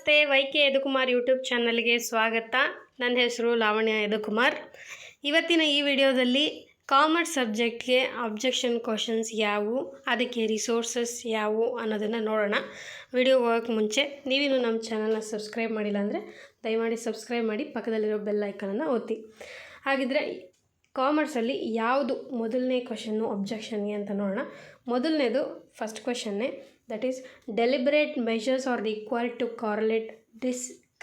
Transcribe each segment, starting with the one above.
ನಮಸ್ತೆ. YK Yadukumar YouTube ಚಾನಲ್ಗೆ ಸ್ವಾಗತ. ನನ್ನ ಹೆಸರು ಲಾವಣ್ಯ ಯದುಕುಮಾರ್. ಇವತ್ತಿನ ಈ ವಿಡಿಯೋದಲ್ಲಿ ಕಾಮರ್ಸ್ ಸಬ್ಜೆಕ್ಟ್ಗೆ ಅಬ್ಜೆಕ್ಷನ್ ಕ್ವಶನ್ಸ್ ಯಾವುವು, ಅದಕ್ಕೆ ರಿಸೋರ್ಸಸ್ ಯಾವುವು ಅನ್ನೋದನ್ನು ನೋಡೋಣ. ವಿಡಿಯೋ ಹೋಗೋಕ್ಕೆ ಮುಂಚೆ ನೀವಿನ್ನೂ ನಮ್ಮ ಚಾನಲ್ನ ಸಬ್ಸ್ಕ್ರೈಬ್ ಮಾಡಿಲ್ಲ ಅಂದರೆ ದಯಮಾಡಿ ಸಬ್ಸ್ಕ್ರೈಬ್ ಮಾಡಿ, ಪಕ್ಕದಲ್ಲಿರೋ ಬೆಲ್ ಐಕನನ್ನು ಒತ್ತಿ. ಹಾಗಿದ್ರೆ ಕಾಮರ್ಸಲ್ಲಿ ಯಾವುದು ಮೊದಲನೇ ಕ್ವಶನ್ನು ಅಬ್ಜೆಕ್ಷನ್ಗೆ ಅಂತ ನೋಡೋಣ. ಮೊದಲನೇದು ಫಸ್ಟ್ ಕ್ವಶನ್ನೇ, that is deliberate measures are required to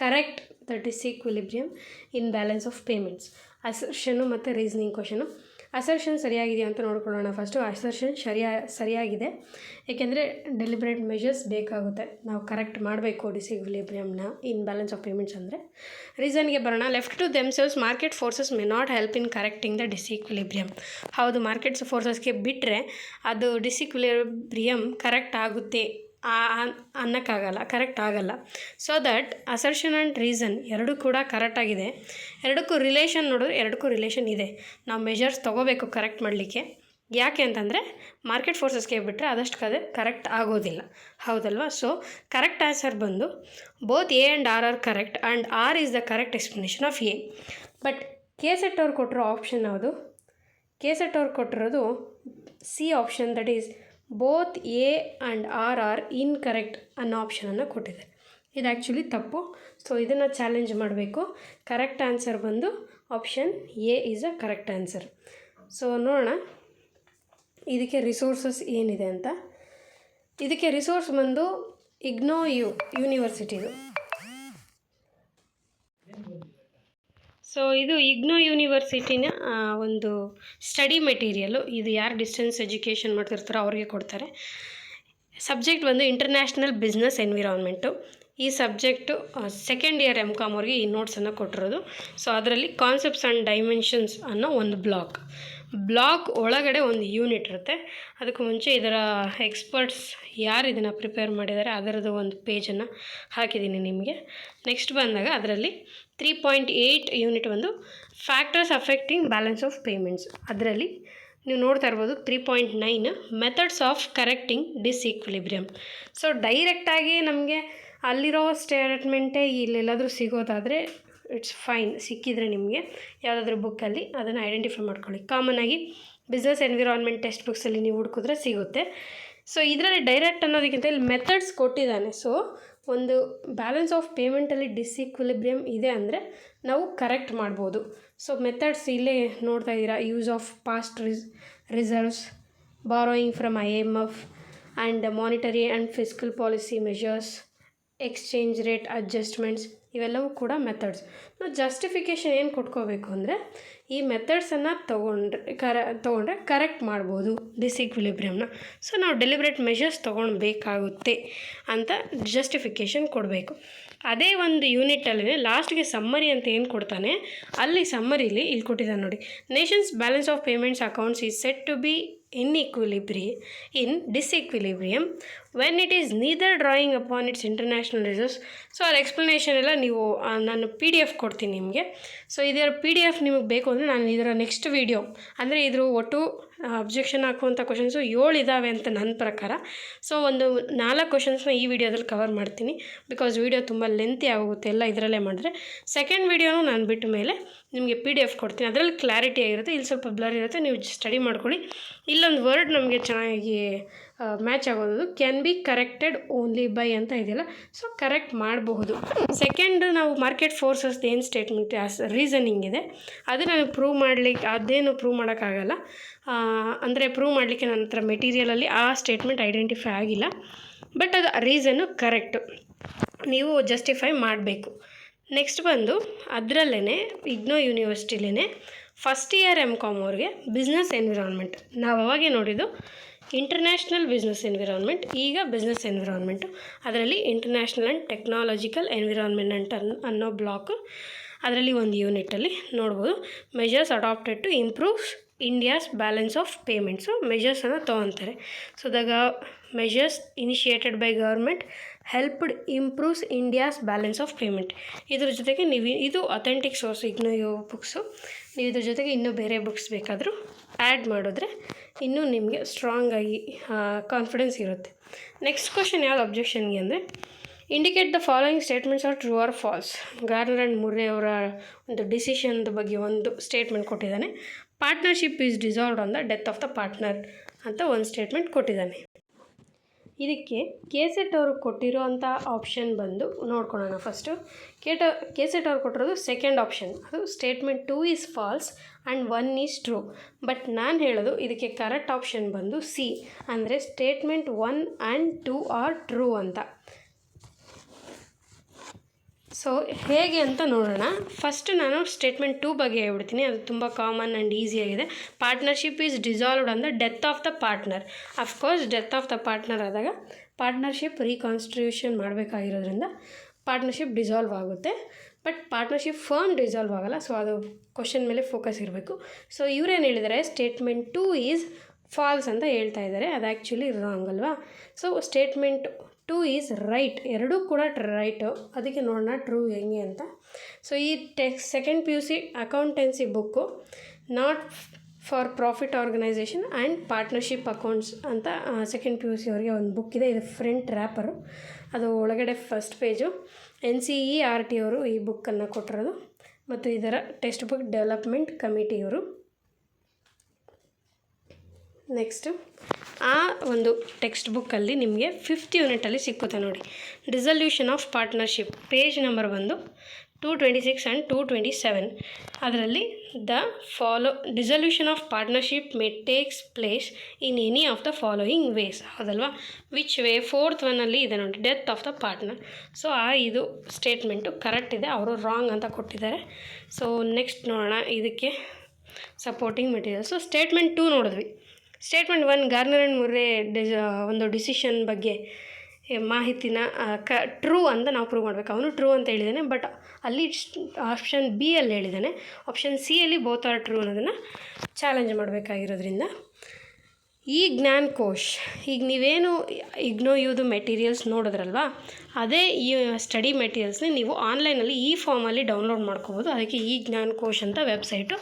correct the disequilibrium in balance of payments. ಅಸರ್ಷನ್ನು ಮತ್ತು ರೀಸನಿಂಗ್ ಕ್ವಶನು. ಅಸರ್ಷನ್ ಸರಿಯಾಗಿದೆಯಾ ಅಂತ ನೋಡ್ಕೊಳ್ಳೋಣ. ಫಸ್ಟು ಅಸರ್ಷನ್ ಸರಿಯಾಗಿದೆ, ಏಕೆಂದರೆ ಡೆಲಿಬರೇಟ್ ಮೆಷರ್ಸ್ ಬೇಕಾಗುತ್ತೆ, ನಾವು ಕರೆಕ್ಟ್ ಮಾಡಬೇಕು ಡಿಸ್ಇಕ್ವಿಲಿಬ್ರಿಯಮ್ನ ಇನ್ ಬ್ಯಾಲೆನ್ಸ್ ಆಫ್ ಪೇಮೆಂಟ್ಸ್ ಅಂದರೆ. ರೀಸನ್ಗೆ ಬರೋಣ. Left to themselves market forces may not help in correcting the disequilibrium. ಹೌದು, ಮಾರ್ಕೆಟ್ಸ್ ಫೋರ್ಸಸ್ಗೆ ಬಿಟ್ಟರೆ ಅದು ಡಿಸ್ಇಕ್ವಿಲಿಬ್ರಿಯಮ್ ಕರೆಕ್ಟ್ ಆಗುತ್ತೆ ಅನ್ನೋಕ್ಕಾಗಲ್ಲ, ಕರೆಕ್ಟ್ ಆಗಲ್ಲ. So that assertion and reason ಎರಡೂ ಕೂಡ ಕರೆಕ್ಟಾಗಿದೆ. ಎರಡಕ್ಕೂ ರಿಲೇಷನ್ ನೋಡಿದ್ರೆ ಎರಡಕ್ಕೂ ರಿಲೇಷನ್ ಇದೆ. ನಾವು ಮೆಷರ್ಸ್ ತೊಗೋಬೇಕು ಕರೆಕ್ಟ್ ಮಾಡಲಿಕ್ಕೆ. ಯಾಕೆ ಅಂತಂದರೆ ಮಾರ್ಕೆಟ್ ಫೋರ್ಸಸ್ಗೆ ಬಿಟ್ಟರೆ ಅದಷ್ಟು ಕರೆಕ್ಟ್ ಆಗೋದಿಲ್ಲ, ಹೌದಲ್ವಾ? ಸೊ ಕರೆಕ್ಟ್ ಆನ್ಸರ್ ಬಂದು both A and R are correct and R is the correct explanation of A. But K SET ಅವ್ರು ಕೊಟ್ಟಿರೋ ಆಪ್ಷನ್ ಯಾವುದು? ಕೆ ಸೆಟ್ ಅವ್ರು ಕೊಟ್ಟಿರೋದು C option, that is both A and R are incorrect ಅನ್ನೋ ಆಪ್ಷನನ್ನು ಕೊಟ್ಟಿದ್ದಾರೆ. ಇದು ಆ್ಯಕ್ಚುಲಿ ತಪ್ಪು. ಸೊ ಇದನ್ನು ಚಾಲೆಂಜ್ ಮಾಡಬೇಕು. ಕರೆಕ್ಟ್ ಆನ್ಸರ್ ಬಂದು option A is a correct answer. So ನೋಡೋಣ ಇದಕ್ಕೆ ರಿಸೋರ್ಸಸ್ ಏನಿದೆ ಅಂತ. ಇದಕ್ಕೆ ರಿಸೋರ್ಸ್ ಬಂದು ಇಗ್ನೋ ಯೂನಿವರ್ಸಿಟಿದು. ಸೊ ಇದು ಇಗ್ನೋ ಯೂನಿವರ್ಸಿಟಿನ ಒಂದು ಸ್ಟಡಿ ಮೆಟೀರಿಯಲು. ಇದು ಯಾರು ಡಿಸ್ಟೆನ್ಸ್ ಎಜುಕೇಷನ್ ಮಾಡ್ತಿರ್ತಾರೋ ಅವ್ರಿಗೆ ಕೊಡ್ತಾರೆ. ಸಬ್ಜೆಕ್ಟ್ ಬಂದು ಇಂಟರ್ನ್ಯಾಷನಲ್ ಬಿಸ್ನೆಸ್ ಎನ್ವಿರಾನ್ಮೆಂಟು. ಈ ಸಬ್ಜೆಕ್ಟು ಸೆಕೆಂಡ್ ಇಯರ್ MCOM ಅವ್ರಿಗೆ ಈ ನೋಟ್ಸನ್ನು ಕೊಟ್ಟಿರೋದು. ಸೊ ಅದರಲ್ಲಿ ಕಾನ್ಸೆಪ್ಟ್ಸ್ ಆ್ಯಂಡ್ ಡೈಮೆನ್ಷನ್ಸ್ ಅನ್ನೋ ಒಂದು ಬ್ಲಾಗ್ ಒಳಗಡೆ ಒಂದು ಯೂನಿಟ್ ಇರುತ್ತೆ. ಅದಕ್ಕೂ ಮುಂಚೆ ಇದರ ಎಕ್ಸ್ಪರ್ಟ್ಸ್ ಯಾರು ಇದನ್ನು ಪ್ರಿಪೇರ್ ಮಾಡಿದ್ದಾರೆ ಅದರದ್ದು ಒಂದು ಪೇಜನ್ನು ಹಾಕಿದ್ದೀನಿ ನಿಮಗೆ. ನೆಕ್ಸ್ಟ್ ಬಂದಾಗ ಅದರಲ್ಲಿ 3.8 ಯೂನಿಟ್ ಒಂದು factors affecting balance of payments. ಅದರಲ್ಲಿ ನೀವು ನೋಡ್ತಾ ಇರ್ಬೋದು 3.9 ಮೆಥಡ್ಸ್ ಆಫ್ ಕರೆಕ್ಟಿಂಗ್ ಡಿಸ್ಇಕ್ವಿಲಿಬ್ರಿಯಮ್. ಸೊ ಡೈರೆಕ್ಟಾಗಿ ನಮಗೆ ಅಲ್ಲಿರೋ ಸ್ಟೇಟ್ಮೆಂಟೇ ಇಲ್ಲೆಲ್ಲಾದರೂ ಸಿಗೋದಾದರೆ ಇಟ್ಸ್ ಫೈನ್. ಸಿಕ್ಕಿದರೆ ನಿಮಗೆ ಯಾವುದಾದ್ರೂ ಬುಕ್ಕಲ್ಲಿ ಅದನ್ನು ಐಡೆಂಟಿಫೈ ಮಾಡ್ಕೊಳ್ಳಿ. ಕಾಮನ್ನಾಗಿ ಬಿಸ್ನೆಸ್ ಎನ್ವಿರಾನ್ಮೆಂಟ್ ಟೆಕ್ಸ್ಟ್ ಬುಕ್ಸಲ್ಲಿ ನೀವು ಹುಡುಕಿದ್ರೆ ಸಿಗುತ್ತೆ. ಸೊ ಇದರಲ್ಲಿ ಡೈರೆಕ್ಟ್ ಅನ್ನೋದಕ್ಕಿಂತ ಇಲ್ಲಿ ಮೆಥಡ್ಸ್ ಕೊಟ್ಟಿದ್ದಾನೆ. ಸೊ ಒಂದು ಬ್ಯಾಲೆನ್ಸ್ ಆಫ್ ಪೇಮೆಂಟಲ್ಲಿ ಡಿಸ್ಇಕ್ವಿಲಿಬ್ರಿಯಮ್ ಇದೆ ಅಂದರೆ ನಾವು ಕರೆಕ್ಟ್ ಮಾಡ್ಬೋದು. ಸೊ ಮೆಥಡ್ಸ್ ಇಲ್ಲೇ ನೋಡ್ತಾ ಇದ್ದೀರಾ. Use of past reserves, borrowing from IMF and monetary and fiscal policy measures, exchange rate adjustments, ಇವೆಲ್ಲವೂ ಕೂಡ ಮೆಥಡ್ಸ್. ನಾವು ಜಸ್ಟಿಫಿಕೇಷನ್ ಏನು ಕೊಟ್ಕೋಬೇಕು ಅಂದರೆ ಈ ಮೆಥಡ್ಸನ್ನು ತೊಗೊಂಡ್ರೆ ಕರೆಕ್ಟ್ ಮಾಡ್ಬೋದು ಡಿಸ್ಇಕ್ವಿಲಿಬ್ರಿಯಮ್ನ. ಸೊ ನಾವು ಡೆಲಿಬ್ರೇಟ್ ಮೆಷರ್ಸ್ ತೊಗೊಳ್ಬೇಕಾಗುತ್ತೆ ಅಂತ ಜಸ್ಟಿಫಿಕೇಷನ್ ಕೊಡಬೇಕು. ಅದೇ ಒಂದು ಯೂನಿಟಲ್ಲಿ ಲಾಸ್ಟ್ಗೆ ಸಮ್ಮರಿ ಅಂತ ಏನು ಕೊಡ್ತಾನೆ, ಅಲ್ಲಿ ಸಮ್ಮರಿಲಿ ಇಲ್ಲಿ ಕೊಟ್ಟಿದ್ದಾನೆ ನೋಡಿ. Nations balance of payments accounts is set to be in disequilibrium when it is neither drawing upon its international reserves. So ಅದು ಎಕ್ಸ್ಪ್ಲನೇಷನ್ ಎಲ್ಲ ನೀವು ನಾನು PDF ಕೊಡ್ತೀನಿ ನಿಮಗೆ. ಸೊ ಇದರ PDF ನಿಮಗೆ ಬೇಕು ಅಂದರೆ ನಾನು ಇದರ ನೆಕ್ಸ್ಟ್ ವೀಡಿಯೋ, ಅಂದರೆ ಇದ್ರ ಒಟ್ಟು ಅಬ್ಜೆಕ್ಷನ್ ಹಾಕುವಂಥ ಕ್ವಶನ್ಸು 7 ಇದ್ದಾವೆ ಅಂತ ನನ್ನ ಪ್ರಕಾರ. ಸೊ ಒಂದು 4 ಕ್ವಶನ್ಸ್ನ ಈ ವಿಡಿಯೋದಲ್ಲಿ ಕವರ್ ಮಾಡ್ತೀನಿ, ಬಿಕಾಸ್ ವಿಡಿಯೋ ತುಂಬ ಲೆಂತಿ ಆಗುತ್ತೆ ಎಲ್ಲ ಇದರಲ್ಲೇ ಮಾಡಿದ್ರೆ. ಸೆಕೆಂಡ್ ವಿಡಿಯೋನು ನಾನು ಬಿಟ್ಟ ಮೇಲೆ ನಿಮಗೆ PDF ಕೊಡ್ತೀನಿ, ಅದರಲ್ಲಿ ಕ್ಲಾರಿಟಿ ಆಗಿರುತ್ತೆ. ಇಲ್ಲಿ ಸ್ವಲ್ಪ ಬ್ಲರ್ ಇರುತ್ತೆ, ನೀವು ಸ್ಟಡಿ ಮಾಡ್ಕೊಳ್ಳಿ. ಇಲ್ಲೊಂದು ವರ್ಡ್ ನಮಗೆ ಚೆನ್ನಾಗಿ ಮ್ಯಾಚ್ ಆಗೋದು, can be corrected only by ಅಂತ ಇದೆಯಲ್ಲ. ಸೊ ಕರೆಕ್ಟ್ ಮಾಡಬಹುದು. ಸೆಕೆಂಡ್ ನಾವು ಮಾರ್ಕೆಟ್ ಫೋರ್ಸಸ್ದು ಏನು ಸ್ಟೇಟ್ಮೆಂಟ್ ರೀಸನಿಂಗ್ ಇದೆ ಅದು ನಾನು ಅದೇನು ಪ್ರೂವ್ ಮಾಡೋಕ್ಕಾಗಲ್ಲ. ಅಂದರೆ ಪ್ರೂವ್ ಮಾಡಲಿಕ್ಕೆ ನನ್ನ ಹತ್ರ ಮೆಟೀರಿಯಲಲ್ಲಿ ಆ ಸ್ಟೇಟ್ಮೆಂಟ್ ಐಡೆಂಟಿಫೈ ಆಗಿಲ್ಲ. ಬಟ್ ಅದು ರೀಸನ್ನು ಕರೆಕ್ಟು, ನೀವು ಜಸ್ಟಿಫೈ ಮಾಡಬೇಕು. ನೆಕ್ಸ್ಟ್ ಬಂದು ಅದರಲ್ಲೇ ಇಗ್ನೋ ಯೂನಿವರ್ಸಿಟಿಲೇ ಫಸ್ಟ್ ಇಯರ್ MCOM ಅವ್ರಿಗೆ ಬಿಸ್ನೆಸ್ ಎನ್ವಿರಾನ್ಮೆಂಟ್. ನಾವು ಅವಾಗೇ ನೋಡಿದ್ದು ಇಂಟರ್ನ್ಯಾಷನಲ್ ಬಿಸ್ನೆಸ್ ಎನ್ವಿರಾನ್ಮೆಂಟ್, ಈಗ ಬಿಸ್ನೆಸ್ ಎನ್ವಿರಾನ್ಮೆಂಟು. ಅದರಲ್ಲಿ ಇಂಟರ್ನ್ಯಾಷನಲ್ ಆ್ಯಂಡ್ ಟೆಕ್ನಾಲಜಿಕಲ್ ಎನ್ವಿರಾನ್ಮೆಂಟ್ ಅನ್ನೋ ಬ್ಲಾಕು. ಅದರಲ್ಲಿ ಒಂದು ಯೂನಿಟಲ್ಲಿ ನೋಡ್ಬೋದು measures adopted to improve India's balance of payments. ಮೆಷರ್ಸನ್ನು ತೊಗೊತಾರೆ. So measures initiated by government helped improves India's balance of payment. ಇದ್ರ ಜೊತೆಗೆ ನೀವು ಇದು ಅಥೆಂಟಿಕ್ ಸೋರ್ಸ್ ಇಗ್ನೋ ಬುಕ್ಸು. ನೀವು ಇದ್ರ ಜೊತೆಗೆ ಇನ್ನೂ ಬೇರೆ ಬುಕ್ಸ್ ಬೇಕಾದರೂ ಆ್ಯಡ್ ಮಾಡಿದ್ರೆ ಇನ್ನೂ ನಿಮಗೆ ಸ್ಟ್ರಾಂಗಾಗಿ ಕಾನ್ಫಿಡೆನ್ಸ್ ಇರುತ್ತೆ. ನೆಕ್ಸ್ಟ್ ಕ್ವಶನ್ ಯಾವುದು ಅಬ್ಜೆಕ್ಷನ್ಗೆ ಅಂದರೆ indicate the following statements are true or false. Garner and Murray ಅವರ ಒಂದು ಡಿಸಿಷನ್ದ ಬಗ್ಗೆ ಒಂದು ಸ್ಟೇಟ್ಮೆಂಟ್ ಕೊಟ್ಟಿದ್ದಾನೆ. Partnership is dissolved on the death of the partner ಅಂತ ಒಂದು ಸ್ಟೇಟ್ಮೆಂಟ್ ಕೊಟ್ಟಿದ್ದಾನೆ. ಇದಕ್ಕೆ ಕೆಸೆಟ್ ಅವರು ಕೊಟ್ಟಿರೋ ಅಂಥ ಆಪ್ಷನ್ ಬಂದು ನೋಡ್ಕೊಳ್ಳೋಣ. ಫಸ್ಟು ಕೆಸೆಟ್ ಅವ್ರು ಕೊಟ್ಟಿರೋದು ಸೆಕೆಂಡ್ ಆಪ್ಷನ್, ಅದು statement 2 is false and 1 is true. But ನಾನು ಹೇಳೋದು ಇದಕ್ಕೆ ಕರೆಕ್ಟ್ ಆಪ್ಷನ್ ಬಂದು ಸಿ, ಅಂದರೆ ಸ್ಟೇಟ್ಮೆಂಟ್ 1 ಆ್ಯಂಡ್ 2 ಆರ್ ಟ್ರೂ ಅಂತ. ಸೊ ಹೇಗೆ ಅಂತ ನೋಡೋಣ. ಫಸ್ಟ್ ನಾನು ಸ್ಟೇಟ್ಮೆಂಟ್ 2 ಬಗ್ಗೆ ಹೇಳ್ಬಿಡ್ತೀನಿ, ಅದು ತುಂಬ ಕಾಮನ್ ಆ್ಯಂಡ್ ಈಸಿಯಾಗಿದೆ. Partnership is dissolved on the death of the partner. Of course death of the partner ಆದಾಗ ಪಾರ್ಟ್ನರ್ಶಿಪ್ ರೀಕಾನ್ಸ್ಟಿಟ್ಯೂಷನ್ ಮಾಡಬೇಕಾಗಿರೋದ್ರಿಂದ ಪಾರ್ಟ್ನರ್ಶಿಪ್ ಡಿಸಾಲ್ವ್ ಆಗುತ್ತೆ. ಬಟ್ ಪಾರ್ಟ್ನರ್ಶಿಪ್ ಫರ್ಮ್ ಡಿಸಾಲ್ವ್ ಆಗೋಲ್ಲ. ಸೊ ಅದು ಕ್ವಶನ್ ಮೇಲೆ ಫೋಕಸ್ ಇರಬೇಕು. ಸೊ ಇವರೇನು ಹೇಳಿದ್ದಾರೆ, ಸ್ಟೇಟ್ಮೆಂಟ್ 2 ಈಸ್ ಫಾಲ್ಸ್ ಅಂತ ಹೇಳ್ತಾ ಇದ್ದಾರೆ. ಅದು ಆ್ಯಕ್ಚುಲಿ ರಾಂಗ್ ಅಲ್ವಾ. ಸೊ ಸ್ಟೇಟ್ಮೆಂಟ್ 2 ಈಸ್ ರೈಟ್, ಎರಡೂ ಕೂಡ ರೈಟು. ಅದಕ್ಕೆ ನೋಡೋಣ ಟ್ರೂ ಹೆಂಗೆ ಅಂತ. ಸೊ ಈ second PUC accountancy book not for profit organisation and partnership accounts ಅಂತ ಸೆಕೆಂಡ್ PUC ಅವರಿಗೆ ಒಂದು ಬುಕ್ ಇದೆ. ಇದು ಫ್ರಂಟ್ ರ್ಯಾಪರು, ಅದು ಒಳಗಡೆ ಫಸ್ಟ್ ಪೇಜು. NCERT ಅವರು ಈ ಬುಕ್ಕನ್ನು ಕೊಟ್ಟಿರೋದು, ಮತ್ತು ಇದರ ಟೆಕ್ಸ್ಟ್ ಬುಕ್ ಡೆವಲಪ್ಮೆಂಟ್ ಕಮಿಟಿಯವರು. ನೆಕ್ಸ್ಟು ಆ ಒಂದು ಟೆಕ್ಸ್ಟ್ ಬುಕ್ಕಲ್ಲಿ ನಿಮಗೆ 5th ಯೂನಿಟಲ್ಲಿ ಸಿಕ್ಕುತ್ತೆ ನೋಡಿ, dissolution of partnership. Page number ಬಂದು 226 ಆ್ಯಂಡ್ 227. ಅದರಲ್ಲಿ dissolution of partnership may takes place in any of the following ways. ಹೌದಲ್ವಾ, ವಿಚ್ ವೇ? 4th ಒನ್ನಲ್ಲಿ ಇದೆ ನೋಡಿ, death of the partner. So ಇದು ಸ್ಟೇಟ್ಮೆಂಟು ಕರೆಕ್ಟ್ ಇದೆ, ಅವರು ರಾಂಗ್ ಅಂತ ಕೊಟ್ಟಿದ್ದಾರೆ. ಸೊ ನೆಕ್ಸ್ಟ್ ನೋಡೋಣ ಇದಕ್ಕೆ ಸಪೋರ್ಟಿಂಗ್ ಮೆಟೀರಿಯಲ್ಸು. ಸ್ಟೇಟ್ಮೆಂಟ್ 2 ನೋಡಿದ್ವಿ. ಸ್ಟೇಟ್ಮೆಂಟ್ 1 ಗಾರ್ನರ್ ಆ್ಯಂಡ್ ಮುರ್ರೆ ಒಂದು ಡಿಸಿಷನ್ ಬಗ್ಗೆ ಮಾಹಿತಿನ ಟ್ರೂ ಅಂತ ನಾವು ಪ್ರೂವ್ ಮಾಡಬೇಕು. ಅವನು ಟ್ರೂ ಅಂತ ಹೇಳಿದ್ದಾನೆ, ಬಟ್ ಅಲ್ಲಿ ಆಪ್ಷನ್ ಬಿ ಅಲ್ಲಿ ಹೇಳಿದ್ದಾನೆ. ಆಪ್ಷನ್ ಸಿ ಅಲ್ಲಿ ಬೋತ್ ಆರ್ ಟ್ರೂ ಅನ್ನೋದನ್ನು ಚಾಲೆಂಜ್ ಮಾಡಬೇಕಾಗಿರೋದ್ರಿಂದ ಈ ಜ್ಞಾನಕೋಶ್, ಈಗ ನೀವೇನು ಇಗ್ನೋಯುದು ಮೆಟೀರಿಯಲ್ಸ್ ನೋಡಿದ್ರಲ್ವ, ಅದೇ ಈ ಸ್ಟಡಿ ಮೆಟೀರಿಯಲ್ಸ್ನ ನೀವು ಆನ್ಲೈನಲ್ಲಿ ಈ ಫಾರ್ಮಲ್ಲಿ ಡೌನ್ಲೋಡ್ ಮಾಡ್ಕೋಬೋದು. ಅದಕ್ಕೆ ಈ ಜ್ಞಾನಕೋಶ್ ಅಂತ ವೆಬ್ಸೈಟು,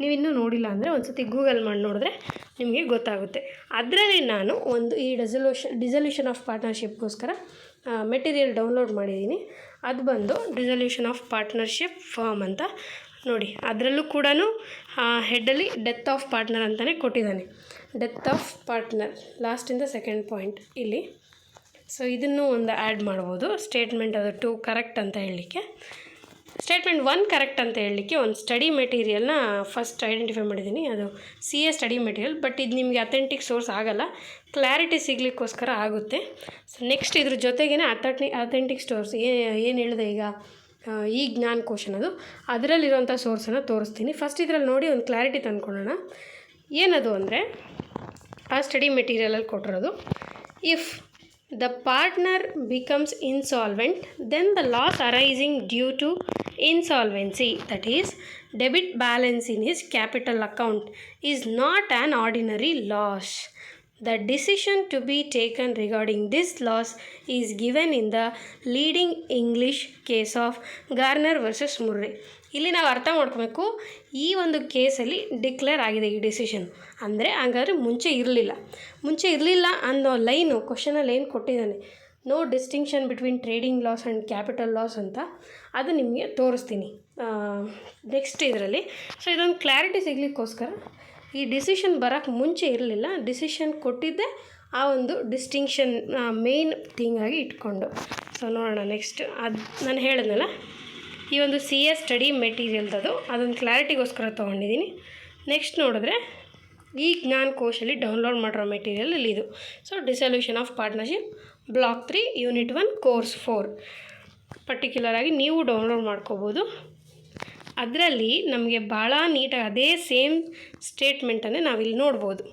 ನೀವು ಇನ್ನೂ ನೋಡಿಲ್ಲ ಅಂದರೆ ಒಂದು ಸತಿ ಗೂಗಲ್ ಮಾಡಿ ನೋಡಿದ್ರೆ ನಿಮಗೆ ಗೊತ್ತಾಗುತ್ತೆ. ಅದರಲ್ಲಿ ನಾನು ಒಂದು ಈ ಡಿಸಲ್ಯೂಷನ್ ಆಫ್ ಪಾರ್ಟ್ನರ್ಶಿಪ್ಗೋಸ್ಕರ ಮೆಟೀರಿಯಲ್ ಡೌನ್ಲೋಡ್ ಮಾಡಿದ್ದೀನಿ. ಅದು ಬಂದು ಡಿಸಲ್ಯೂಷನ್ ಆಫ್ ಪಾರ್ಟ್ನರ್ಶಿಪ್ ಫಾರ್ಮ್ ಅಂತ ನೋಡಿ. ಅದರಲ್ಲೂ ಕೂಡ ಹೆಡ್ಡಲ್ಲಿ ಡೆತ್ ಆಫ್ ಪಾರ್ಟ್ನರ್ ಅಂತಲೇ ಕೊಟ್ಟಿದ್ದಾನೆ. ಡೆತ್ ಆಫ್ ಪಾರ್ಟ್ನರ್ ಲಾಸ್ಟಿಂದ ಸೆಕೆಂಡ್ ಪಾಯಿಂಟ್ ಇಲ್ಲಿ. ಸೊ ಇದನ್ನು ಒಂದು ಆ್ಯಡ್ ಮಾಡ್ಬೋದು. ಸ್ಟೇಟ್ಮೆಂಟ್ ಅದು 2 ಕರೆಕ್ಟ್ ಅಂತ ಹೇಳಲಿಕ್ಕೆ, ಸ್ಟೇಟ್ಮೆಂಟ್ 1 ಕರೆಕ್ಟ್ ಅಂತ ಹೇಳಲಿಕ್ಕೆ ಒಂದು ಸ್ಟಡಿ ಮೆಟೀರಿಯಲ್ನ ಫಸ್ಟ್ ಐಡೆಂಟಿಫೈ ಮಾಡಿದ್ದೀನಿ. ಅದು CA ಸ್ಟಡಿ ಮೆಟೀರಿಯಲ್, ಬಟ್ ಇದು ನಿಮಗೆ ಅಥೆಂಟಿಕ್ ಸೋರ್ಸ್ ಆಗೋಲ್ಲ, ಕ್ಲಾರಿಟಿ ಸಿಗಲಿಕ್ಕೋಸ್ಕರ ಆಗುತ್ತೆ. ಸೊ ನೆಕ್ಸ್ಟ್ ಇದ್ರ ಜೊತೆಗೇ ಅಥೆಂಟಿಕ್ ಸೋರ್ಸ್ ಏನು ಹೇಳಿದೆ ಈಗ ಈ ಜ್ಞಾನಕೋಶ್ ಅನ್ನೋದು, ಅದರಲ್ಲಿರುವಂಥ ಸೋರ್ಸನ್ನು ತೋರಿಸ್ತೀನಿ. ಫಸ್ಟ್ ಇದರಲ್ಲಿ ನೋಡಿ ಒಂದು ಕ್ಲಾರಿಟಿ ತಂದ್ಕೊಳ್ಳೋಣ. ಏನದು ಅಂದರೆ ಆ ಸ್ಟಡಿ ಮೆಟೀರಿಯಲಲ್ಲಿ ಕೊಟ್ಟಿರೋದು, if the partner becomes insolvent, then the loss arising due to insolvency, that is debit balance in his capital account, is not an ordinary loss. The decision to be taken regarding this loss is given in the leading English case of Garner versus Murray. ಇಲ್ಲಿ ನಾವು ಅರ್ಥ ಮಾಡ್ಕೋಬೇಕು, ಈ ಒಂದು ಕೇಸಲ್ಲಿ declare ಆಗಿದೆ ಈ decision. ಅಂದರೆ ಹಾಗಾದರೆ ಮುಂಚೆ ಇರಲಿಲ್ಲ ಅನ್ನೋ ಲೈನು ಕ್ವಶನಲ್ಲಿ ಏನು ಕೊಟ್ಟಿದ್ದಾನೆ, no distinction between trading loss and capital loss ಅಂತ, ಅದು ನಿಮಗೆ ತೋರಿಸ್ತೀನಿ ನೆಕ್ಸ್ಟ್ ಇದರಲ್ಲಿ. ಸೊ ಇದೊಂದು ಕ್ಲಾರಿಟಿ ಸಿಗಲಿಕ್ಕೋಸ್ಕರ ಈ ಡಿಸಿಷನ್ ಬರೋಕ್ಕೆ ಮುಂಚೆ ಇರಲಿಲ್ಲ, ಡಿಸಿಷನ್ ಕೊಟ್ಟಿದ್ದೆ ಆ ಒಂದು ಡಿಸ್ಟಿಂಕ್ಷನ್ ಮೇನ್ ಥಿಂಗ್ ಆಗಿ ಇಟ್ಕೊಂಡು. ಸೊ ನೋಡೋಣ ನೆಕ್ಸ್ಟ್. ಅದು ನಾನು ಹೇಳಿದ್ನಲ್ಲ, ಈ ಒಂದು CA ಸ್ಟಡಿ ಮೆಟೀರಿಯಲ್ದದು, ಅದೊಂದು ಕ್ಲಾರಿಟಿಗೋಸ್ಕರ ತೊಗೊಂಡಿದ್ದೀನಿ. ನೆಕ್ಸ್ಟ್ ನೋಡಿದ್ರೆ ಈ ಜ್ಞಾನಕೋಶಲ್ಲಿ ಡೌನ್ಲೋಡ್ ಮಾಡಿರೋ ಮೆಟೀರಿಯಲ್ ಇಲ್ಲಿ ಇದು. So dissolution of partnership block 3 unit 1 course 4 ಪರ್ಟಿಕ್ಯುಲರಾಗಿ ನೀವು ಡೌನ್ಲೋಡ್ ಮಾಡ್ಕೋಬೋದು. ಅದರಲ್ಲಿ ನಮಗೆ ಭಾಳ ನೀಟಾಗಿ ಅದೇ ಸೇಮ್ ಸ್ಟೇಟ್ಮೆಂಟನ್ನೇ ನಾವಿಲ್ಲಿ ನೋಡ್ಬೋದು.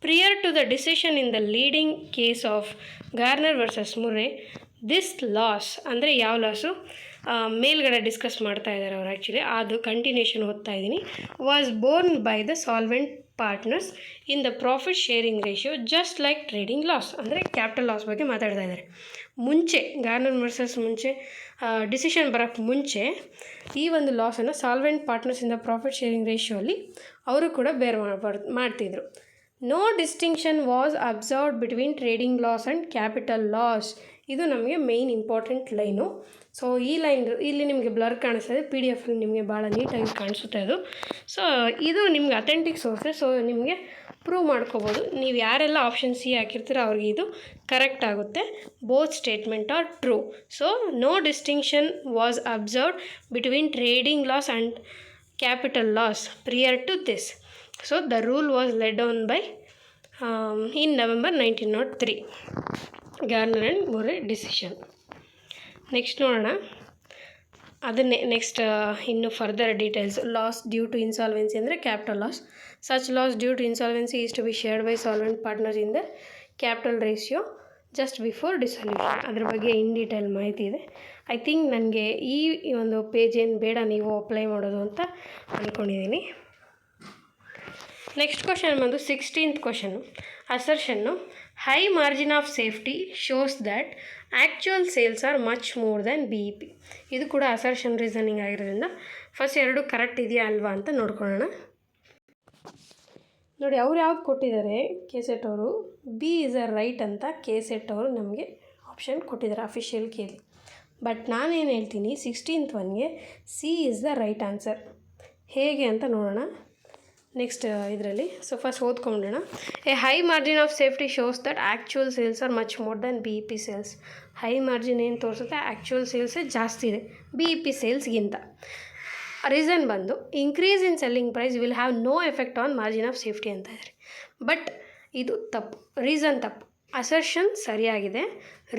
Prior to the decision in the leading case of Garner versus Murray, this loss ಅಂದರೆ ಯಾವ ಲಾಸು ಮೇಲ್ಗಡೆ ಡಿಸ್ಕಸ್ ಮಾಡ್ತಾ ಇದ್ದಾರೆ ಅವರು. ಆ್ಯಕ್ಚುಲಿ ಅದು ಕಂಟಿನ್ಯೂಷನ್ ಓದ್ತಾ ಇದ್ದೀನಿ. Was borne by the solvent partners in the profit sharing ratio just like trading loss. ಅಂದರೆ ಕ್ಯಾಪಿಟಲ್ ಲಾಸ್ ಬಗ್ಗೆ ಮಾತಾಡ್ತಾ ಇದ್ದಾರೆ. ಮುಂಚೆ ಗಾರ್ನರ್ ವರ್ಸಸ್ ಮುಂಚೆ ಡಿಸಿಷನ್ ಬರೋಕ್ಕೆ ಮುಂಚೆ ಈ ಒಂದು ಲಾಸನ್ನು solvent partners in the profit sharing ratio ಅಲ್ಲಿ ಅವರು ಕೂಡ ಬೇರ್ ಮಾಡ್ತಿದ್ರು. No distinction was observed between trading loss and capital loss ಇದು ನಮಗೆ ಮೇಯ್ನ್ ಇಂಪಾರ್ಟೆಂಟ್ ಲೈನು. ಸೊ ಈ ಲೈನ್ ಇಲ್ಲಿ ನಿಮಗೆ ಬ್ಲರ್ ಕಾಣಿಸ್ತದೆ, PDF ನಿಮಗೆ ಭಾಳ ನೀಟಾಗಿ ಕಾಣಿಸುತ್ತೆ ಅದು. ಸೊ ಇದು ನಿಮ್ಗೆ ಅಥೆಂಟಿಕ್ ಸೋರ್ಸಸ್. ಸೊ ನಿಮಗೆ ಪ್ರೂವ್ ಮಾಡ್ಕೋಬೋದು. ನೀವು ಯಾರೆಲ್ಲ ಆಪ್ಷನ್ ಸಿ ಹಾಕಿರ್ತೀರೋ ಅವ್ರಿಗೆ ಇದು ಕರೆಕ್ಟ್ ಆಗುತ್ತೆ. Both statement are true. So no distinction was observed between trading loss and capital loss prior to this. So the rule was led on by in November 1903 Garner and Murray decision. Next ನೋಡೋಣ ಅದನ್ನೇ next ಇನ್ನು further details. Loss due to insolvency ಅಂದರೆ capital loss. Such loss due to insolvency is to be shared by solvent partners in the capital ratio just before dissolution. ಅದ್ರ ಬಗ್ಗೆ in detail ಮಾಹಿತಿ ಇದೆ. I think ನನಗೆ ಈ ಒಂದು page ಏನು ಬೇಡ ನೀವು ಅಪ್ಲೈ ಮಾಡೋದು ಅಂತ ಅಂದ್ಕೊಂಡಿದ್ದೀನಿ. ನೆಕ್ಸ್ಟ್ ಕ್ವಶನ್ ಬಂದು 16th question. Assertion high margin of safety shows that actual sales are much more than BEP. ಇದು ಕೂಡ ಅಸರ್ಷನ್ ರೀಸನಿಂಗ್ ಆಗಿರೋದ್ರಿಂದ ಫಸ್ಟ್ ಎರಡು ಕರೆಕ್ಟ್ ಇದೆಯಾ ಅಲ್ವಾ ಅಂತ ನೋಡ್ಕೊಳ್ಳೋಣ. ನೋಡಿ ಅವ್ರು ಯಾವ್ದು ಕೊಟ್ಟಿದ್ದಾರೆ, KSET ಅವರು B is a right ಅಂತ KSET ಅವರು ನಮಗೆ ಆಪ್ಷನ್ ಕೊಟ್ಟಿದ್ದಾರೆ ಅಫಿಷಿಯಲ್ ಕೇಳಿ. ಬಟ್ ನಾನೇನು ಹೇಳ್ತೀನಿ 16th ಒನ್ಗೆ C is the right answer. ಹೇಗೆ ಅಂತ ನೋಡೋಣ ನೆಕ್ಸ್ಟ್ ಇದರಲ್ಲಿ. ಸೊ ಫಸ್ಟ್ ಓದ್ಕೊಂಡೋಣ. A high margin of safety shows that actual sales are much more than BEP sales. High margin ಏನು ತೋರಿಸುತ್ತೆ, ಆ್ಯಕ್ಚುಯಲ್ ಸೇಲ್ಸೇ ಜಾಸ್ತಿ ಇದೆ BEP ಸೇಲ್ಸ್ಗಿಂತ. ರೀಸನ್ ಬಂದು increase in selling price will have no effect on margin of safety ಅಂತ ಇದ್ದಾರೆ. But ಇದು ತಪ್ಪು, ರೀಸನ್ ತಪ್ಪು. ಅಸರ್ಷನ್ ಸರಿಯಾಗಿದೆ,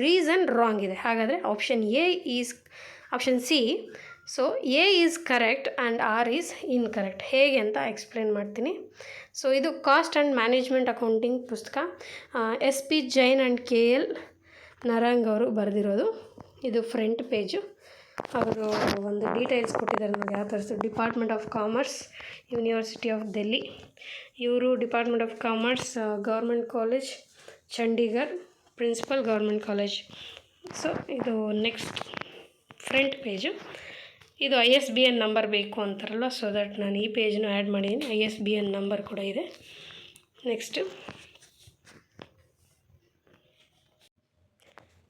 ರೀಸನ್ ರಾಂಗ್ ಇದೆ. ಹಾಗಾದರೆ option C. So A is correct and R is incorrect. ಹೇಗೆ ಅಂತ ಎಕ್ಸ್ಪ್ಲೇನ್ ಮಾಡ್ತೀನಿ. ಸೊ ಇದು ಕಾಸ್ಟ್ ಆ್ಯಂಡ್ ಮ್ಯಾನೇಜ್ಮೆಂಟ್ ಅಕೌಂಟಿಂಗ್ ಪುಸ್ತಕ. SP ಜೈನ್ ಆ್ಯಂಡ್ KL ನರಂಗ್ ಅವರು ಬರೆದಿರೋದು. ಇದು ಫ್ರಂಟ್ ಪೇಜು. ಅವರು ಒಂದು ಡೀಟೇಲ್ಸ್ ಕೊಟ್ಟಿದ್ದಾರೆ ನೋಡಿ ಯಾವ ಥರ. Department of commerce, university of Delhi. ಇವರು department of commerce, government college Chandigarh, principal government college. So ಇದು ನೆಕ್ಸ್ಟ್ ಫ್ರಂಟ್ ಪೇಜು. ಇದು ISBN ನಂಬರ್ ಬೇಕು ಅಂತಾರಲ್ಲ, ಸೊ ದಟ್ ನಾನು ಈ ಪೇಜ್ನು ಆ್ಯಡ್ ಮಾಡಿದ್ದೀನಿ. ISBN ನಂಬರ್ ಕೂಡ ಇದೆ. Next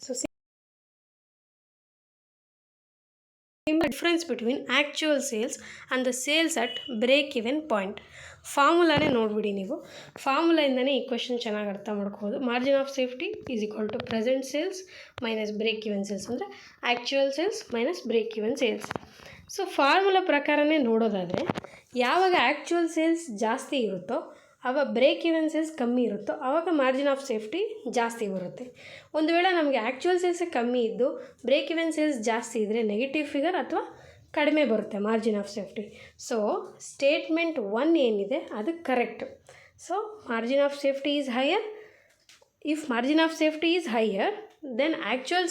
so difference between actual sales and the sales at break even point. ಫಾರ್ಮುಲಾನೇ ನೋಡಿಬಿಡಿ ನೀವು. ಫಾರ್ಮುಲಾಯಿಂದನೇ ಈ ಕ್ವೆಶನ್ ಚೆನ್ನಾಗಿ ಅರ್ಥ ಮಾಡ್ಕೋಬೋದು. Margin of safety is equal to present sales minus break even sales, ಅಂದರೆ actual sales minus break even sales. So formula ಪ್ರಕಾರನೇ ನೋಡೋದಾದರೆ ಯಾವಾಗ ಆ್ಯಕ್ಚುಯಲ್ ಸೇಲ್ಸ್ ಜಾಸ್ತಿ ಇರುತ್ತೋ ಆವಾಗ ಬ್ರೇಕ್ ಇವೆನ್ ಸೇಲ್ಸ್ ಕಮ್ಮಿ ಇರುತ್ತೋ ಆವಾಗ ಮಾರ್ಜಿನ್ ಆಫ್ ಸೇಫ್ಟಿ ಜಾಸ್ತಿ ಬರುತ್ತೆ. ಒಂದು ವೇಳೆ ನಮಗೆ ಆ್ಯಕ್ಚುಯಲ್ ಸೇಲ್ಸೇ ಕಮ್ಮಿ ಇದ್ದು ಬ್ರೇಕ್ ಇವೆನ್ ಸೇಲ್ಸ್ ಜಾಸ್ತಿ ಇದ್ದರೆ ನೆಗೆಟಿವ್ ಫಿಗರ್ ಅಥವಾ ಕಡಿಮೆ ಬರುತ್ತೆ margin of safety. So statement 1 ಏನಿದೆ ಅದು correct. So margin of safety is higher. If margin of safety is higher then actual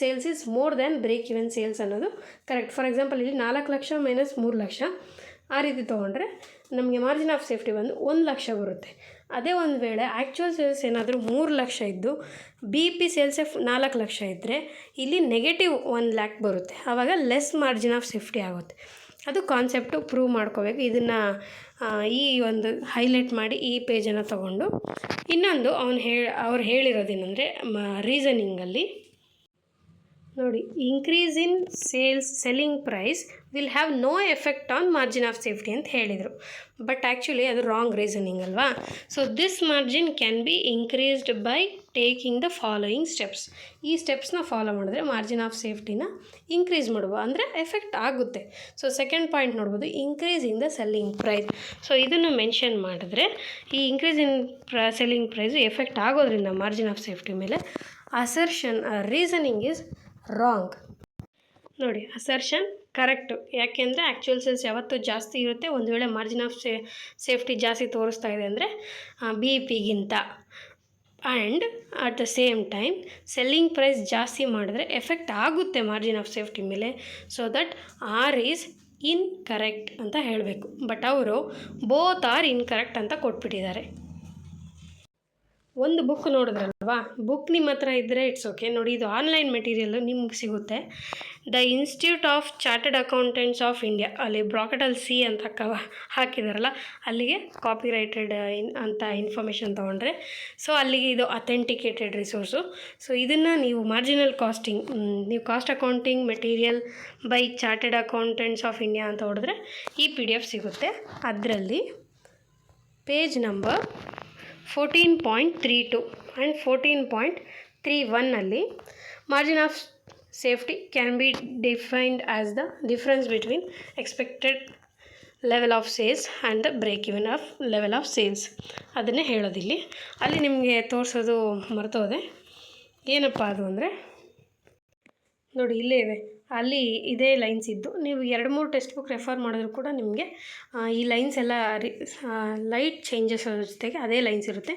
sales is more than break even sales ಅನ್ನೋದು correct. For example ಇಲ್ಲಿ 4 lakh minus 3 lakh ಆ ರೀತಿ ತೊಗೊಂಡ್ರೆ ನಮಗೆ margin of safety ಬಂದು 1 ಲಕ್ಷ ಬರುತ್ತೆ. ಅದೇ ಒಂದು ವೇಳೆ ಆ್ಯಕ್ಚುಯಲ್ ಸೇಲ್ಸ್ ಏನಾದರೂ 3 ಲಕ್ಷ ಇದ್ದು BEP ಸೇಲ್ಸೇ 4 ಲಕ್ಷ ಇದ್ದರೆ ಇಲ್ಲಿ ನೆಗೆಟಿವ್ 1 ಲ್ಯಾಕ್ ಬರುತ್ತೆ. ಆವಾಗ ಲೆಸ್ ಮಾರ್ಜಿನ್ ಆಫ್ ಸೇಫ್ಟಿ ಆಗುತ್ತೆ. ಅದು ಕಾನ್ಸೆಪ್ಟು ಪ್ರೂವ್ ಮಾಡ್ಕೋಬೇಕು. ಇದನ್ನು ಈ ಒಂದು ಹೈಲೈಟ್ ಮಾಡಿ ಈ ಪೇಜನ್ನು ತೊಗೊಂಡು ಇನ್ನೊಂದು ಅವ್ರು ಹೇಳಿರೋದೇನೆಂದರೆ ರೀಸನಿಂಗಲ್ಲಿ ನೋಡಿ, increase in selling price will have no effect on margin of safety ಅಂತ ಹೇಳಿದರು. ಬಟ್ ಆ್ಯಕ್ಚುಲಿ ಅದು ರಾಂಗ್ ರೀಸನಿಂಗ್ ಅಲ್ವಾ. So this margin can be increased by taking the following steps. ಈ ಸ್ಟೆಪ್ಸ್ನ ಫಾಲೋ ಮಾಡಿದ್ರೆ ಮಾರ್ಜಿನ್ ಆಫ್ ಸೇಫ್ಟಿನ ಇನ್ಕ್ರೀಸ್ ಮಾಡ್ಬೋದು, ಅಂದರೆ ಎಫೆಕ್ಟ್ ಆಗುತ್ತೆ. ಸೊ ಸೆಕೆಂಡ್ ಪಾಯಿಂಟ್ ನೋಡ್ಬೋದು, increase in the selling price. So ಇದನ್ನು ಮೆನ್ಷನ್ ಮಾಡಿದ್ರೆ ಈ increase in selling price effect ಆಗೋದ್ರಿಂದ ಮಾರ್ಜಿನ್ ಆಫ್ ಸೇಫ್ಟಿ ಮೇಲೆ ಅಸರ್ಷನ್ ರೀಸನಿಂಗ್ ಈಸ್ ರಾಂಗ್. ನೋಡಿ ಅಸರ್ಷನ್ ಕರೆಕ್ಟು. ಯಾಕೆಂದರೆ ಆ್ಯಕ್ಚುಯಲ್ ಸೇಲ್ಸ್ ಯಾವತ್ತೂ ಜಾಸ್ತಿ ಇರುತ್ತೆ. ಒಂದು ವೇಳೆ ಮಾರ್ಜಿನ್ ಆಫ್ ಸೇಫ್ಟಿ ಜಾಸ್ತಿ ತೋರಿಸ್ತಾ ಇದೆ ಅಂದರೆ BEPಗಿಂತ. And at the same time selling price ಜಾಸ್ತಿ ಮಾಡಿದ್ರೆ ಎಫೆಕ್ಟ್ ಆಗುತ್ತೆ ಮಾರ್ಜಿನ್ ಆಫ್ ಸೇಫ್ಟಿ ಮೇಲೆ. So that R is incorrect ಅಂತ ಹೇಳಬೇಕು. ಬಟ್ ಅವರು ಬೋತ್ ಆರ್ ಇನ್ಕರೆಕ್ಟ್ ಅಂತ ಕೊಟ್ಬಿಟ್ಟಿದ್ದಾರೆ. ಒಂದು ಬುಕ್ ನೋಡಿದ್ರಲ್ವಾ, ಬುಕ್ ನಿಮ್ಮ ಹತ್ರ ಇದ್ದರೆ ಇಟ್ಸ್ ಓಕೆ. ನೋಡಿ, ಇದು ಆನ್ಲೈನ್ ಮೆಟೀರಿಯಲ್ಲು ನಿಮ್ಗೆ ಸಿಗುತ್ತೆ. The institute of chartered accountants of India, ಅಲ್ಲಿ ಬ್ರಾಕೆಟಲ್ಲಿ ಸಿ ಅಂತ ಹಾಕಿದಾರಲ್ಲ, ಅಲ್ಲಿಗೆ ಕಾಪಿರೈಟೆಡ್ ಅಂತ ಇನ್ಫಾರ್ಮೇಷನ್ ತೊಗೊಂಡ್ರೆ ಸೊ ಅಲ್ಲಿಗೆ ಇದು ಅಥೆಂಟಿಕೇಟೆಡ್ ರಿಸೋರ್ಸು. ಸೊ ಇದನ್ನು ನೀವು ಮಾರ್ಜಿನಲ್ ಕಾಸ್ಟಿಂಗ್, ನೀವು cost accounting material by chartered accountants of India ಅಂತ ಹೊಡೆದ್ರೆ ಈ PDF ಸಿಗುತ್ತೆ. ಅದರಲ್ಲಿ page number 14.32 and 14.31 margin of safety can be defined as the difference between expected level of sales and the break even of level of sales ಅದನ್ನೇ ಹೇಳೋದಿಲ್ಲಿ. ಅಲ್ಲಿ ನಿಮಗೆ ತೋರಿಸೋದು ಮರ್ತೋದೆ. ಏನಪ್ಪ ಅದು ಅಂದರೆ ನೋಡಿ, ಇಲ್ಲೇ ಇದೆ, ಅಲ್ಲಿ ಇದೇ ಲೈನ್ಸ್ ಇದ್ದು ನೀವು 2-3 ಟೆಕ್ಸ್ಟ್ ಬುಕ್ ರೆಫರ್ ಮಾಡಿದ್ರು ಕೂಡ ನಿಮಗೆ ಈ ಲೈನ್ಸ್ ಎಲ್ಲ ಲೈಟ್ ಚೇಂಜಸ್ ಜೊತೆಗೆ ಅದೇ ಲೈನ್ಸ್ ಇರುತ್ತೆ.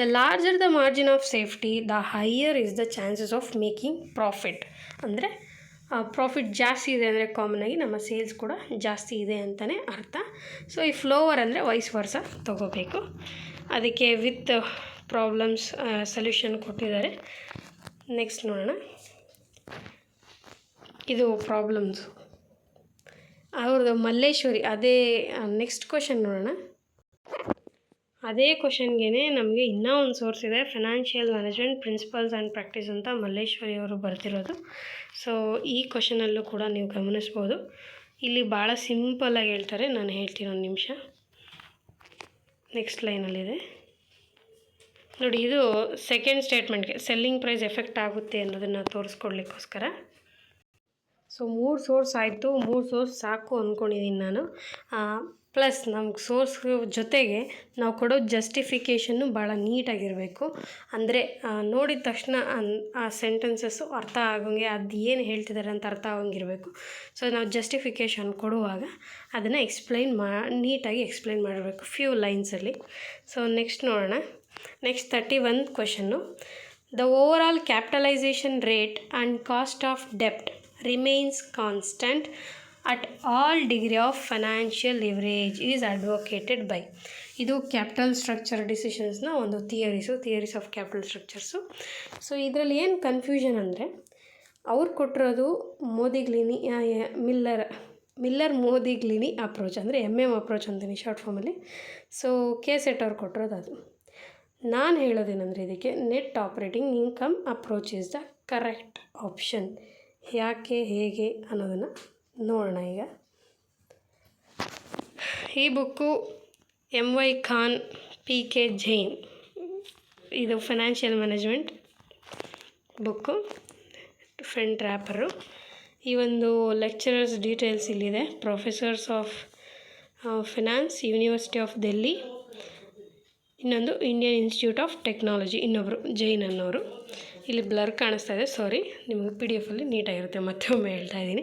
The larger the margin of safety the higher is the chances of making profit. ಅಂದರೆ ಪ್ರಾಫಿಟ್ ಜಾಸ್ತಿ ಇದೆ ಅಂದರೆ ಕಾಮನಾಗಿ ನಮ್ಮ ಸೇಲ್ಸ್ ಕೂಡ ಜಾಸ್ತಿ ಇದೆ ಅಂತಲೇ ಅರ್ಥ. ಸೊ ಈ ಫ್ಲೋವರ್ ಅಂದರೆ ವೈಸ್ ವರ್ಸ ತೊಗೋಬೇಕು. ಅದಕ್ಕೆ ವಿತ್ ಪ್ರಾಬ್ಲಮ್ಸ್ ಸೊಲ್ಯೂಷನ್ ಕೊಟ್ಟಿದ್ದಾರೆ. ನೆಕ್ಸ್ಟ್ ನೋಡೋಣ, ಇದು ಪ್ರಾಬ್ಲಮ್ಸು ಅವ್ರದ್ದು ಮಲ್ಲೇಶ್ವರಿ. ಅದೇ ನೆಕ್ಸ್ಟ್ ಕ್ವಶನ್ ನೋಡೋಣ. ಅದೇ ಕ್ವಶನ್ಗೆ ನಮಗೆ ಇನ್ನೂ ಒಂದು ಸೋರ್ಸ್ ಇದೆ, financial management principles and practice ಅಂತ ಮಲ್ಲೇಶ್ವರಿ ಅವರು ಬರ್ತಿರೋದು. ಸೊ ಈ ಕ್ವಶನಲ್ಲೂ ಕೂಡ ನೀವು ಗಮನಿಸ್ಬೋದು. ಇಲ್ಲಿ ಭಾಳ ಸಿಂಪಲ್ಲಾಗಿ ಹೇಳ್ತಾರೆ, ನಾನು ಹೇಳ್ತೀನಿ ಒಂದು ನಿಮಿಷ. ನೆಕ್ಸ್ಟ್ ಲೈನಲ್ಲಿದೆ ನೋಡಿ, ಇದು ಸೆಕೆಂಡ್ ಸ್ಟೇಟ್ಮೆಂಟ್ಗೆ ಸೆಲ್ಲಿಂಗ್ ಪ್ರೈಸ್ ಎಫೆಕ್ಟ್ ಆಗುತ್ತೆ ಅನ್ನೋದನ್ನು ತೋರಿಸ್ಕೊಡ್ಲಿಕ್ಕೋಸ್ಕರ. ಸೊ 3 ಸೋರ್ಸ್ ಆಯಿತು, 3 ಸೋರ್ಸ್ ಸಾಕು ಅಂದ್ಕೊಂಡಿದ್ದೀನಿ ನಾನು. ಪ್ಲಸ್ ನಮ್ಗೆ ಸೋರ್ಸ್ ಜೊತೆಗೆ ನಾವು ಕೊಡೋ ಜಸ್ಟಿಫಿಕೇಷನ್ನು ಭಾಳ ನೀಟಾಗಿರಬೇಕು. ಅಂದರೆ ನೋಡಿದ ತಕ್ಷಣ ಆ ಸೆಂಟೆನ್ಸಸ್ಸು ಅರ್ಥ ಆಗೋಂಗೆ, ಅದು ಏನು ಹೇಳ್ತಿದ್ದಾರೆ ಅಂತ ಅರ್ಥ ಆಗೋಂಗಿರಬೇಕು. ಸೊ ನಾವು ಜಸ್ಟಿಫಿಕೇಷನ್ ಕೊಡುವಾಗ ಅದನ್ನು ನೀಟಾಗಿ ಎಕ್ಸ್ಪ್ಲೈನ್ ಮಾಡಬೇಕು ಫ್ಯೂ ಲೈನ್ಸಲ್ಲಿ. ಸೊ ನೆಕ್ಸ್ಟ್ ನೋಡೋಣ. Next 31 question. The overall capitalisation rate and cost of ಡೆಪ್ಟ್ remains constant at all degree of financial leverage is advocated by. ಇದು ಕ್ಯಾಪಿಟಲ್ ಸ್ಟ್ರಕ್ಚರ್ ಡಿಸಿಷನ್ಸ್ನ ಒಂದು theories of capital structures. So ಇದರಲ್ಲಿ ಏನು confusion ಅಂದರೆ, ಅವ್ರು ಕೊಟ್ಟಿರೋದು ಮೋದಿಗ್ಲಿನಿ ಮಿಲ್ಲರ್ ಮೋದಿಗ್ಲಿನಿ ಅಪ್ರೋಚ್, ಅಂದರೆ MM ಅಪ್ರೋಚ್ ಅಂತೀನಿ ಶಾರ್ಟ್ ಫಾರ್ಮಲ್ಲಿ. ಸೊ KSET ಅವ್ರು ಕೊಟ್ಟಿರೋದು ಅದು. ನಾನು ಹೇಳೋದೇನೆಂದರೆ, ಇದಕ್ಕೆ net operating income approach is the correct option. ಯಾಕೆ, ಹೇಗೆ ಅನ್ನೋದನ್ನು ನೋಡೋಣ ಈಗ. ಈ book MY Khan PK Jain, ಇದು financial management book, front wrapper. ಈ ಒಂದು ಲೆಕ್ಚರರ್ಸ್ ಡೀಟೇಲ್ಸ್ ಇಲ್ಲಿದೆ. Professors of finance, university of Delhi, ಇನ್ನೊಂದು ಇಂಡಿಯನ್ ಇನ್ಸ್ಟಿಟ್ಯೂಟ್ ಆಫ್ ಟೆಕ್ನಾಲಜಿ, ಇನ್ನೊಬ್ಬರು ಜೈನ್ ಅನ್ನೋರು. ಇಲ್ಲಿ ಬ್ಲರ್ ಕಾಣಿಸ್ತಾ ಇದೆ, ಸಾರಿ. ನಿಮಗೆ PDF-ಅಲ್ಲಿ ನೀಟಾಗಿರುತ್ತೆ, ಮತ್ತೊಮ್ಮೆ ಹೇಳ್ತಾ ಇದ್ದೀನಿ.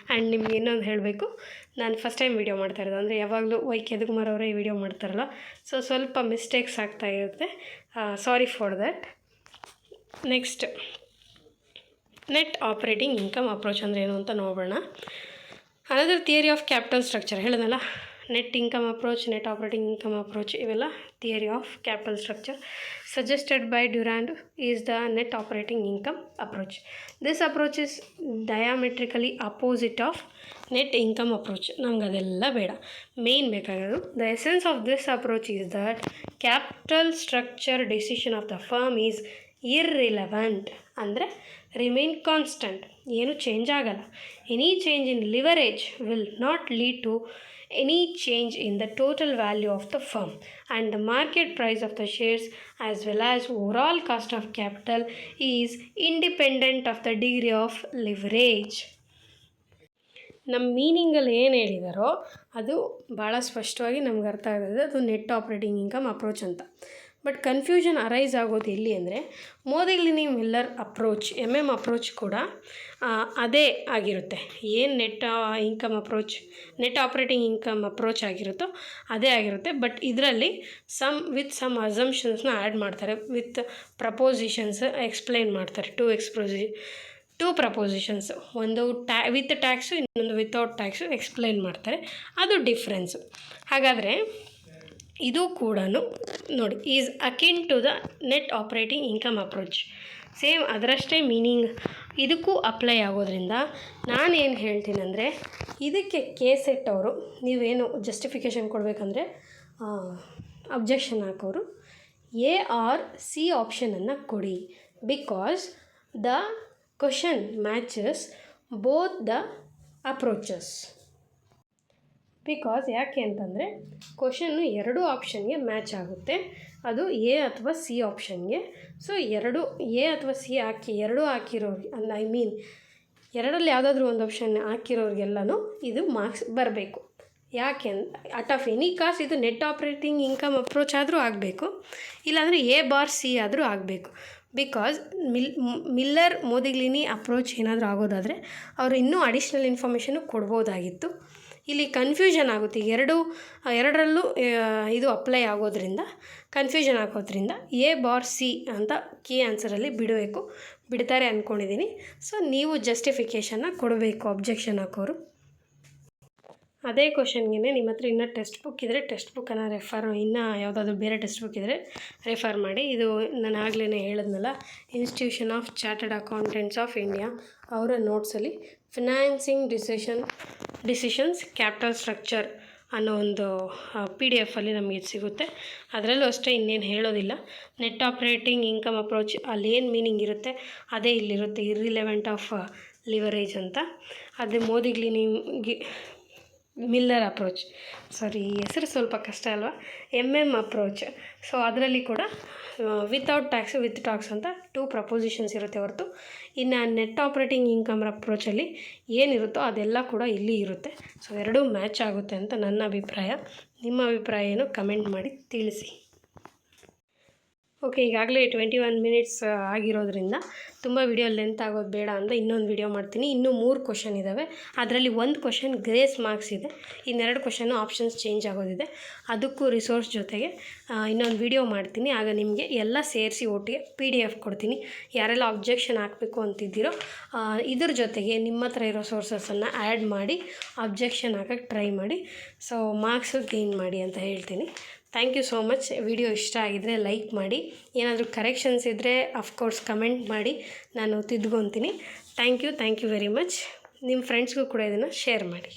ಆ್ಯಂಡ್ ನಿಮ್ಗೆ ಇನ್ನೊಂದು ಹೇಳಬೇಕು, ನಾನು ಫಸ್ಟ್ ಟೈಮ್ ವೀಡಿಯೋ ಮಾಡ್ತಾ ಇರೋದು, ಅಂದರೆ ಯಾವಾಗಲೂ YK ಯದುಕುಮಾರ್ ಅವರೇ ವೀಡಿಯೋ ಮಾಡ್ತಾರಲ್ಲ, ಸೊ ಸ್ವಲ್ಪ ಮಿಸ್ಟೇಕ್ಸ್ ಆಗ್ತಾ ಇರುತ್ತೆ. Sorry for that. Next, net operating income approach ಅಂದರೆ ಏನು ಅಂತ ನೋಡೋಣ. Another theory of capital structure ಹೇಳಿದ್ನಲ್ಲ, net income approach, net operating income approach, ಇವೆಲ್ಲ theory of capital structure. Suggested by Durand is the net operating income approach. This approach is diametrically opposite of net income approach. ನಮ್ಗೆ ಅದೆಲ್ಲ ಬೇಡ, main ಬೇಕಾಗೋದು the essence of this approach is that capital structure decision of the firm is irrelevant, ಅಂದರೆ remain constant, ಏನು change ಆಗಲ್ಲ. Any change in leverage will not lead to any change in the total value of the firm, and the market price of the shares as well as overall cost of capital is independent of the degree of leverage. ನಮ್ಮ ಮೀನಿಂಗಲ್ಲಿ ಏನು ಹೇಳಿದಾರೋ ಅದು ಭಾಳ ಸ್ಪಷ್ಟವಾಗಿ ನಮ್ಗೆ ಅರ್ಥ ಆಗೋದು, ಅದು net operating income approach ಅಂತ. ಬಟ್ ಕನ್ಫ್ಯೂಷನ್ ಅರೈಸ್ ಆಗೋದು ಎಲ್ಲಿ ಅಂದರೆ, Modigliani Miller approach MM approach ಕೂಡ ಅದೇ ಆಗಿರುತ್ತೆ. ಏನು net income approach, net operating income approach ಆಗಿರುತ್ತೋ ಅದೇ ಆಗಿರುತ್ತೆ. ಬಟ್ ಇದರಲ್ಲಿ ಸಮ್ ಅಸಂಪ್ಷನ್ಸ್ನ ಆ್ಯಡ್ ಮಾಡ್ತಾರೆ, ವಿತ್ ಪ್ರಪೋಸಿಷನ್ಸ್ ಎಕ್ಸ್ಪ್ಲೈನ್ ಮಾಡ್ತಾರೆ. ಟೂ ಪ್ರಪೋಸಿಷನ್ಸ್, ಒಂದು ವಿತ್ ಟ್ಯಾಕ್ಸು, ಇನ್ನೊಂದು ವಿತೌಟ್ ಟ್ಯಾಕ್ಸು ಎಕ್ಸ್ಪ್ಲೈನ್ ಮಾಡ್ತಾರೆ. ಅದು ಡಿಫ್ರೆನ್ಸು. ಹಾಗಾದರೆ ಇದು ಕೂಡ ನೋಡಿ is akin to the net operating income approach. Same ಅದರಷ್ಟೇ meaning ಇದಕ್ಕೂ ಅಪ್ಲೈ ಆಗೋದ್ರಿಂದ ನಾನೇನು ಹೇಳ್ತೀನಿ ಅಂದರೆ, ಇದಕ್ಕೆ KSET ಅವರು ನೀವೇನು ಜಸ್ಟಿಫಿಕೇಷನ್ ಕೊಡಬೇಕಂದ್ರೆ ಅಬ್ಜೆಕ್ಷನ್ ಹಾಕೋರು A or C ಆಪ್ಷನನ್ನು ಕೊಡಿ. Because the question matches both the approaches. Because ಯಾಕೆ ಅಂತಂದರೆ ಕ್ವಶನ್ನು ಎರಡೂ ಆಪ್ಷನ್ಗೆ ಮ್ಯಾಚ್ ಆಗುತ್ತೆ. ಅದು A ಅಥವಾ C ಆಪ್ಷನ್ಗೆ. ಸೊ ಎರಡು A ಅಥವಾ C ಎರಡೂ ಹಾಕಿರೋರಿಗೆ ಎರಡರಲ್ಲಿ ಯಾವುದಾದ್ರೂ ಒಂದು ಆಪ್ಷನ್ ಹಾಕಿರೋರಿಗೆಲ್ಲನೂ ಇದು ಮಾರ್ಕ್ಸ್ ಬರಬೇಕು. ಯಾಕೆ ಔಟ್ ಆಫ್ ಎನಿ ಕಾಸ್ಟ್ ಇದು ನೆಟ್ ಆಪ್ರೇಟಿಂಗ್ ಇನ್ಕಮ್ ಅಪ್ರೋಚ್ ಆದರೂ ಆಗಬೇಕು, ಇಲ್ಲಾಂದರೆ A/C ಆದರೂ ಆಗಬೇಕು. ಬಿಕಾಸ್ ಮಿಲ್ಲರ್ ಮೋದಿಗ್ಲಿನಿ ಅಪ್ರೋಚ್ ಏನಾದರೂ ಆಗೋದಾದರೆ ಅವರು ಇನ್ನೂ ಅಡಿಷ್ನಲ್ ಇನ್ಫಾರ್ಮೇಷನ್ನು ಕೊಡ್ಬೋದಾಗಿತ್ತು. ಇಲ್ಲಿ ಕನ್ಫ್ಯೂಷನ್ ಆಗುತ್ತೆ. ಎರಡರಲ್ಲೂ ಇದು ಅಪ್ಲೈ ಆಗೋದ್ರಿಂದ ಕನ್ಫ್ಯೂಷನ್ ಆಗೋದ್ರಿಂದ A/C ಅಂತ ಕೀ ಆನ್ಸರಲ್ಲಿ ಬಿಡ್ತಾರೆ ಅಂದ್ಕೊಂಡಿದ್ದೀನಿ. ಸೊ ನೀವು ಜಸ್ಟಿಫಿಕೇಷನ್ನ ಕೊಡಬೇಕು ಅಬ್ಜೆಕ್ಷನ್ ಹಾಕೋರು. ಅದೇ ಕ್ವಶನ್ಗೆ ನಿಮ್ಮ ಹತ್ರ ಇನ್ನೂ ಟೆಕ್ಸ್ಟ್ ಬುಕ್ ಇದ್ದರೆ ಟೆಕ್ಸ್ಟ್ ಬುಕ್ಕನ್ನು ಇನ್ನೂ ಯಾವುದಾದ್ರೂ ಬೇರೆ ಟೆಕ್ಸ್ಟ್ ಬುಕ್ ಇದ್ದರೆ ರೆಫರ್ ಮಾಡಿ. ಇದು ನಾನು ಆಗಲೇ ಹೇಳಿದ್ನಲ್ಲ, institution of chartered accountants of India ಅವರ ನೋಟ್ಸಲ್ಲಿ ಫಿನಾನ್ಸಿಂಗ್ ಡಿಸಿಷನ್ಸ್ ಕ್ಯಾಪಿಟಲ್ ಸ್ಟ್ರಕ್ಚರ್ ಅನ್ನೋ ಒಂದು PDF ನಮಗೆ ಇದು ಸಿಗುತ್ತೆ. ಅದರಲ್ಲೂ ಅಷ್ಟೇ, ಇನ್ನೇನು ಹೇಳೋದಿಲ್ಲ. ನೆಟ್ ಆಪ್ರೇಟಿಂಗ್ ಇನ್ಕಮ್ ಅಪ್ರೋಚ್ ಅಲ್ಲಿ ಏನು ಮೀನಿಂಗ್ ಇರುತ್ತೆ ಅದೇ ಇಲ್ಲಿರುತ್ತೆ. ಇರ್ರಿಲೆವೆಂಟ್ ಆಫ್ ಲಿವರೇಜ್ ಅಂತ. ಅದೇ ಮೋದಿಗ್ಲಿನಿ ಮಿಲ್ಲರ್ ಅಪ್ರೋಚ್, ಹೆಸರು ಸ್ವಲ್ಪ ಕಷ್ಟ ಅಲ್ವಾ, MM ಅಪ್ರೋಚ್. ಸೊ ಅದರಲ್ಲಿ ಕೂಡ ವಿತೌಟ್ ಟ್ಯಾಕ್ಸ್ ವಿತ್ ಟಾಕ್ಸ್ ಅಂತ 2 ಪ್ರಪೋಸಿಷನ್ಸ್ ಇರುತ್ತೆ ಹೊರತು. ಇನ್ನು ನೆಟ್ ಆಪ್ರೇಟಿಂಗ್ ಇನ್ಕಮ್ ಅಪ್ರೋಚಲ್ಲಿ ಏನಿರುತ್ತೋ ಅದೆಲ್ಲ ಕೂಡ ಇಲ್ಲಿ ಇರುತ್ತೆ. ಸೊ ಎರಡೂ ಮ್ಯಾಚ್ ಆಗುತ್ತೆ ಅಂತ ನನ್ನ ಅಭಿಪ್ರಾಯ. ನಿಮ್ಮ ಅಭಿಪ್ರಾಯ ಏನು ಕಮೆಂಟ್ ಮಾಡಿ ತಿಳಿಸಿ. ಓಕೆ, ಈಗಾಗಲೇ 21 ಮಿನಿಟ್ಸ್ ಆಗಿರೋದ್ರಿಂದ ತುಂಬ ವಿಡಿಯೋ ಲೆಂತ್ ಆಗೋದು ಬೇಡ ಅಂತ ಇನ್ನೊಂದು ವಿಡಿಯೋ ಮಾಡ್ತೀನಿ. ಇನ್ನೂ 3 ಕ್ವಶನ್ ಇದ್ದಾವೆ. ಅದರಲ್ಲಿ ಒಂದು ಕ್ವಶನ್ ಗ್ರೇಸ್ ಮಾರ್ಕ್ಸ್ ಇದೆ, ಇನ್ನೆರಡು ಕ್ವಶನ್ನು ಆಪ್ಷನ್ಸ್ ಚೇಂಜ್ ಆಗೋದಿದೆ. ಅದಕ್ಕೂ ರಿಸೋರ್ಸ್ ಜೊತೆಗೆ ಇನ್ನೊಂದು ವಿಡಿಯೋ ಮಾಡ್ತೀನಿ. ಆಗ ನಿಮಗೆ ಎಲ್ಲ ಸೇರಿಸಿ ಒಟ್ಟಿಗೆ PDF ಕೊಡ್ತೀನಿ. ಯಾರೆಲ್ಲ ಅಬ್ಜೆಕ್ಷನ್ ಹಾಕಬೇಕು ಅಂತಿದ್ದೀರೋ ಇದ್ರ ಜೊತೆಗೆ ನಿಮ್ಮ ಹತ್ರ ಇರೋ ಸೋರ್ಸಸನ್ನು ಆ್ಯಡ್ ಮಾಡಿ ಅಬ್ಜೆಕ್ಷನ್ ಹಾಕೋಕ್ಕೆ ಟ್ರೈ ಮಾಡಿ. ಸೊ ಮಾರ್ಕ್ಸು ಗೇನ್ ಮಾಡಿ ಅಂತ ಹೇಳ್ತೀನಿ. Thank you so much. Video ಇಷ್ಟ ಆಗಿದರೆ ಲೈಕ್ ಮಾಡಿ. ಏನಾದರೂ ಕರೆಕ್ಷನ್ಸ್ ಇದ್ದರೆ ಅಫ್ಕೋರ್ಸ್ ಕಮೆಂಟ್ ಮಾಡಿ, ನಾನು ತಿದ್ಕೊತೀನಿ. Thank you very much. ನಿಮ್ಮ ಫ್ರೆಂಡ್ಸ್ಗೂ ಕೂಡ ಇದನ್ನು ಶೇರ್ ಮಾಡಿ.